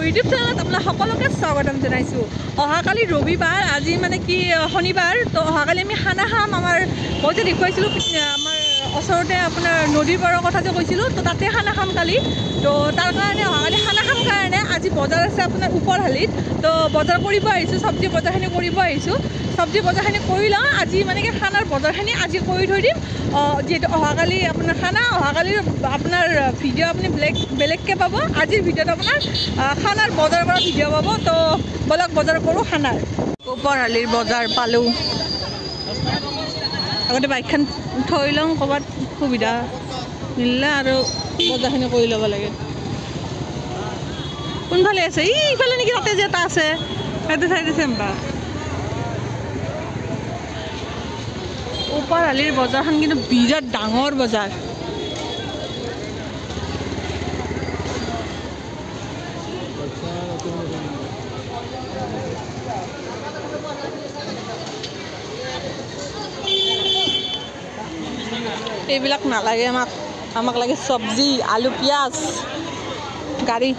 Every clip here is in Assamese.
ইউটিউব চেনেলত আপোনাৰ সকলোকে স্বাগতম জনাইছোঁ। অহাকালি ৰবিবাৰ, আজি মানে কি শনিবাৰ, তো অহাকালি আমি খানা খাম। মই যে দেখুৱাইছিলোঁ আমাৰ ওচৰতে আপোনাৰ নদীৰ পাৰৰ কথা যে কৈছিলোঁ, তো তাতে খানা খাম কালি। তো তাৰ কাৰণে অহাকালি খানা খাম কাৰণে আজি বজাৰ আছে আপোনাৰ ওপৰহালিত। তো বজাৰ কৰিব আহিছোঁ, চব্জি বজাৰখিনি কৰিব আহিছোঁ। চব্জি বজাৰখিনি কৰি লওঁ, আজি মানে কি খানাৰ বজাৰখিনি আজি কৰি থৈ দিম। যিহেতু অহাকালি আপোনাৰ খানা, অহাকালিৰ আপোনাৰ ভিডিঅ' আপুনি বেলেগকৈ পাব। আজিৰ ভিডিঅ'ত আপোনাৰ খানাৰ বজাৰ কৰা ভিডিঅ' পাব। তো বলক বজাৰ কৰোঁ খানাৰ। ওপৰহালিৰ বজাৰ পালোঁ। আগতে বাইকখন থৈ লওঁ, ক'ৰবাত সুবিধা মিলিলে আৰু বজাৰখিনি কৰি ল'ব লাগে। কোনফালে আছে? ইফালে নেকি? তাতে যে এটা আছে সেইটো চাইডে চেম্বা। ওপৰহালিৰ বজাৰখন কিন্তু বিৰাট ডাঙৰ বজাৰ। এইবিলাক নালাগে আমাক লাগে চব্জি, আলু, পিঁয়াজ, গাড়ী।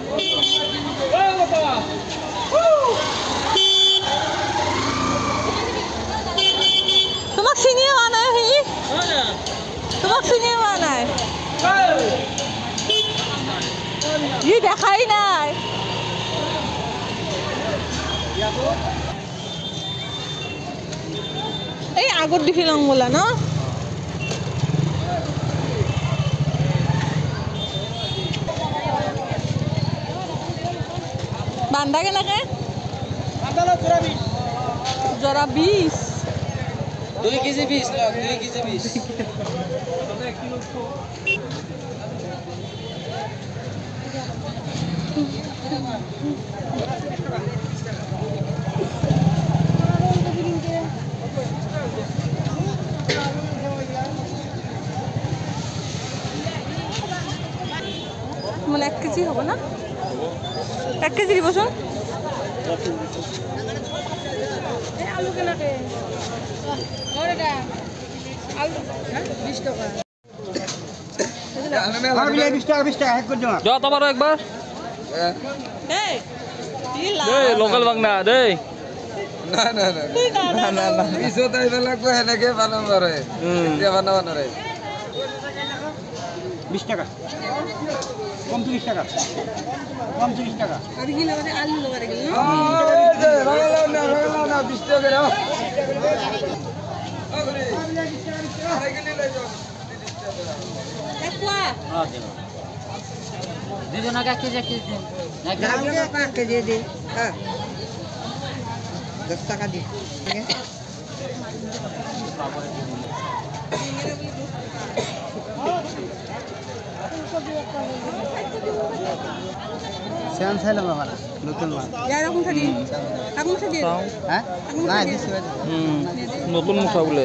তোমাক চিনিয়ে পোৱা নাই, তোমাক চিনিয়ে পোৱা নাই, সি দেখাই নাই। এই আগত দেখি লওঁ বোলা ন। বান্ধা কেনেকে? জৰা 20, 2 কেজি 20 লাখ, 2 কেজি 20। মানে 1 কেজি হ'ব না? 1 কেজি দিবচোন। আলু কেনেকে? আলু 20 টকা। তোমার একবার লোকাল বাংলা দে। না না না না না না পিছত আইব লাগবে এনেকে বানাব পারে। এতিয়া বানাব নৰে। 20 টাকা কম, 30 টাকা কম, 30 টাকা। আর কি লাগে? আলু লাগে গেল না? রঙালাও না 20 টাকা দাও। একলা দুজন আগে কেজি কেজি এক কেজি দি। হ্যাঁ 10 টাকা দি। সেন চাইলে বাবা নতুন মাল এরকম থাকি এখন থাকি হ্যাঁ না দিছি নতুন মুঠা বলে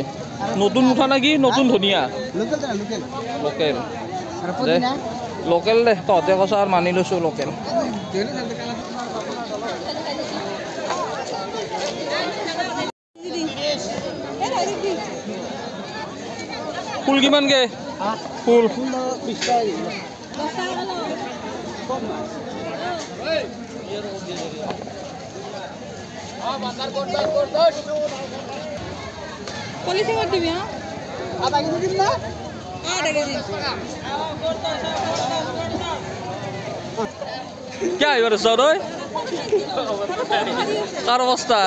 নতুন মুঠা নাকি নতুন ধনিয়া লোকেল না লোকেল লোকেল আর পুদিনা লোকেল দে ততে কসা আর মানি লছো লোকেল ফুল কিমান গে ফুল 20 টাকা পলিথিন করে দিবি। হ্যাঁ আধা কেজি দিন না আধা কেজি। क्या है सर कार अवस्था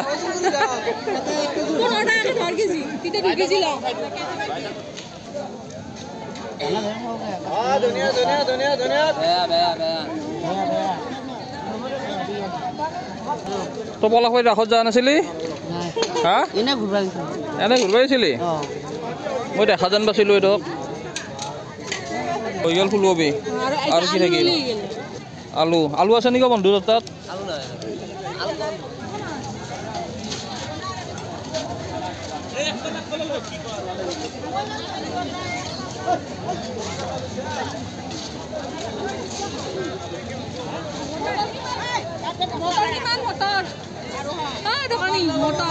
তো পলাশ ভাই ৰাসত যোৱা নাছিলি হা এনে ঘুৰবা এনে ঘূৰিব আহিছিলি মই দেখা যেন পাইছিলোঁ এইটোক হৈ গ'ল ফুলকবি আৰু কি থাকিল আলু আলু আছে নেকি বন্ধু তাত motor kiman motor? Ah, dukani motor.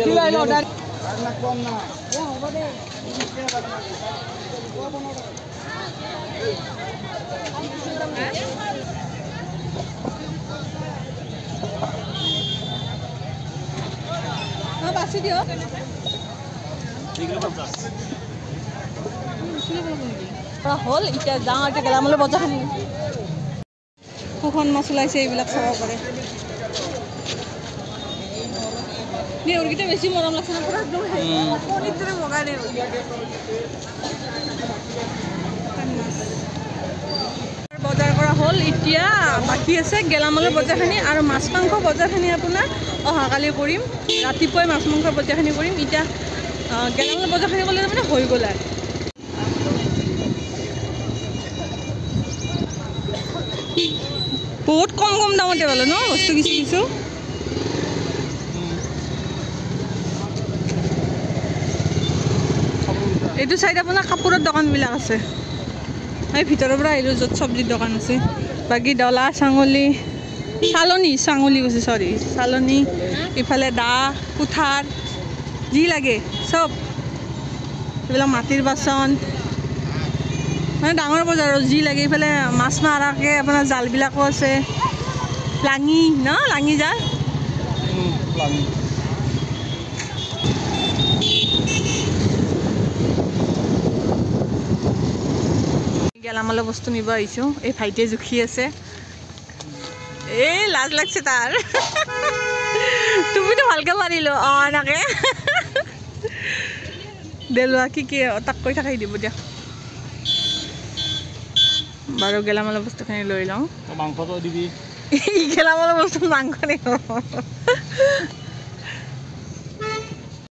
Gila lo dari. Karena kau nak. Ya, apa deh? বেছি দিয়ক হ'ল এতিয়া যাওঁ এতিয়া গেলামালৰ বজাৰখিনি শুকান মাছ ওলাইছে এইবিলাক চাব পাৰে নেউৰকেইটা বেছি মৰম লাগছে না পুৰা একদম কণীৰ দৰে বগা নেউৰ বজাৰ কৰা হ'ল এতিয়া বাকী আছে গেলামালৰ বজাৰখিনি আৰু মাছ মাংস বজাৰখিনি আপোনাৰ অহাকালি কৰিম ৰাতিপুৱাই মাছ মাংসৰ বজাৰখিনি কৰিম এতিয়া গেলামালৰ বজাৰখিনি ক'লে মানে হৈ গ'ল আৰু বহুত কম কম দামতে পালো ন বস্তু কিছু কিছু এইটো চাইড আপোনাৰ কাপোৰৰ দোকানবিলাক আছে এই ভিতৰৰ পৰা আহিলোঁ য'ত চব্জিৰ দোকান আছে বাকী ডলা চাঙলি চাঙলি কৈছে চৰি চালনী ইফালে দা কুঠাৰ যি লাগে চব এইবিলাক মাটিৰ বাচন মানে ডাঙৰ বজাৰত যি লাগে ইফালে মাছ মাৰাকৈ আপোনাৰ জালবিলাকো আছে লাঙি ন লাঙি জাল গেলামালৰ বস্তু নিব আহিছোঁ এই ভাইটিয়ে জুখি আছে এই লাজ লাগছে তাৰ তুমিতো ভালকৈ পাৰিলো অঁ এনেকৈ দে লোৱা কি তাক কৈ থাকাই দিব দিয়া বাৰু গেলামালৰ বস্তুখিনি লৈ লওঁ মাংসটো দিবি গেলামালৰ বস্তু মাংস নিব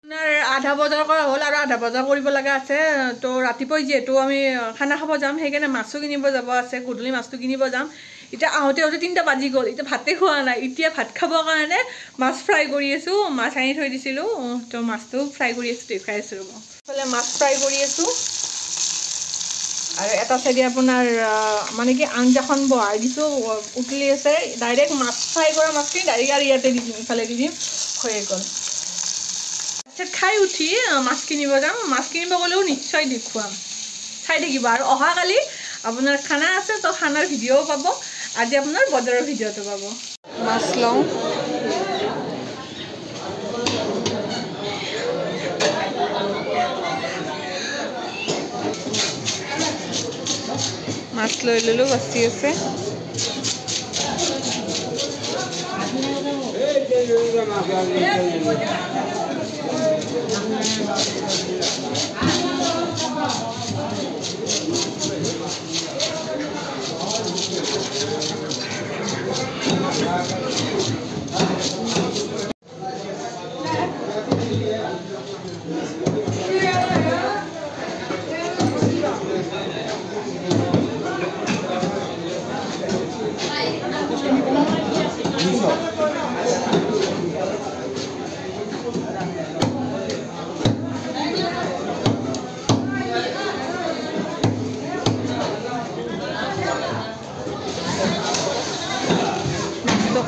আপোনাৰ আধা বজাৰ কৰা হ'ল আৰু আধা বজাৰ কৰিব লগা আছে তো ৰাতিপুৱাই যিহেতু আমি খানা খাব যাম সেইকাৰণে মাছো কিনিব যাব আছে গধূলি মাছটো কিনিব যাম এতিয়া আহোঁতে 3টা বাজি গ'ল এতিয়া ভাতে খোৱা নাই এতিয়া ভাত খাবৰ কাৰণে মাছ ফ্ৰাই কৰি আছোঁ মাছ আনি থৈ দিছিলোঁ তো মাছটো ফ্ৰাই কৰি আছোঁ দেখুৱাই আছোঁ ৰ'ব এইফালে মাছ ফ্ৰাই কৰি আছোঁ আৰু এটা চাইডে আপোনাৰ মানে কি আঞ্জাখন বহাই দিছোঁ উতলি আছে ডাইৰেক্ট মাছ ফ্ৰাই কৰা মাছখিনি ডাইৰেক্ট আৰু ইয়াতে দি দিম ইফালে দি দিম হৈ গ'ল খাই উঠি মাছ কিনিব যাম মাছ কিনিব গ'লেও নিশ্চয় দেখুৱাম চাই থাকিব আৰু অহাকালি আপোনাৰ খানা আছে তো খানাৰ ভিডিঅ'ও পাব আজি আপোনাৰ বজাৰৰ ভিডিঅ'টো পাব মাছ লওঁ মাছ লৈ ল'লোঁ বাচি আছে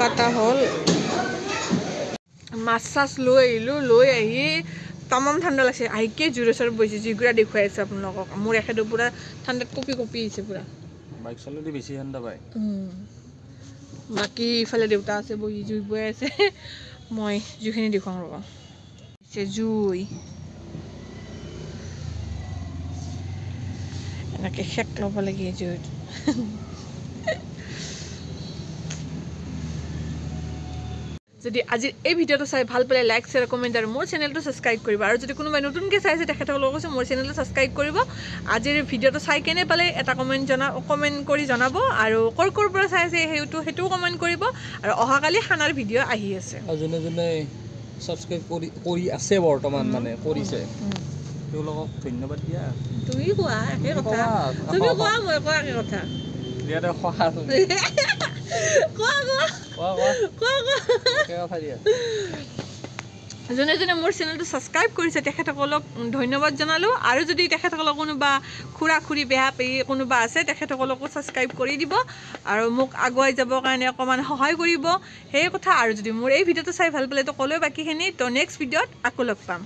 কাটা হ'ল মাছ চাছ লৈ আহিলোঁ লৈ আহি তামাম ঠাণ্ডা লাগিছে আহিকে জোৰে চোৰে বহিছোঁ যিগুৰা দেখুৱাই আছোঁ আপোনালোকক মোৰ এখেতো পূৰা ঠাণ্ডাত কঁপি কঁপি আহিছে পূৰা বাইক চলালে বেছি ঠাণ্ডা পায় বাকী ইফালে দেউতা আছে বহি জুই বৈ আছে মই জুইখিনি দেখুৱাওঁ ৰ'ব জুই এনেকৈ সেক ল'ব লাগে জুইত যদি আজিৰ এই ভিডিঅ'টো চাই ভাল পালে লাইক শ্বেয়াৰ কমেণ্ট আৰু মোৰ চেনেলটো ছাবস্ক্ৰাইব কৰিব আৰু যদি কোনোবাই নতুনকৈ চাইছে তেখেতসকলক কৈছোঁ মোৰ চেনেলটো ছাবস্ক্ৰাইব কৰিব আজিৰ ভিডিঅ'টো চাই কেনে পালে এটা কমেণ্ট কৰি জনাব আৰু ক'ৰ পৰা চাই আছে সেইটোও কমেণ্ট কৰিব আৰু অহাকালি খানাৰ ভিডিঅ' আহি আছে যোনে যোনে ছাবস্ক্ৰাইব কৰি আছে বৰ্তমান মানে কৰিছে তেওঁলোকক ধন্যবাদ দিয়া তুমি কোৱা একে কথা তুমি কোৱা মই কোৱা একে কথা দিয়াতে সহায় যোনে যোনে মোৰ চেনেলটো ছাবস্ক্ৰাইব কৰিছে তেখেতসকলক ধন্যবাদ জনালোঁ আৰু যদি তেখেতসকলক কোনোবা খুৰা খুৰী বেহা পেহী কোনোবা আছে তেখেতসকলকো ছাবস্ক্ৰাইব কৰি দিব আৰু মোক আগুৱাই যাবৰ কাৰণে অকণমান সহায় কৰিব সেই কথা আৰু যদি মোৰ এই ভিডিঅ'টো চাই ভাল পালে তো ক'লেও বাকীখিনি তো নেক্সট ভিডিঅ'ত আকৌ লগ পাম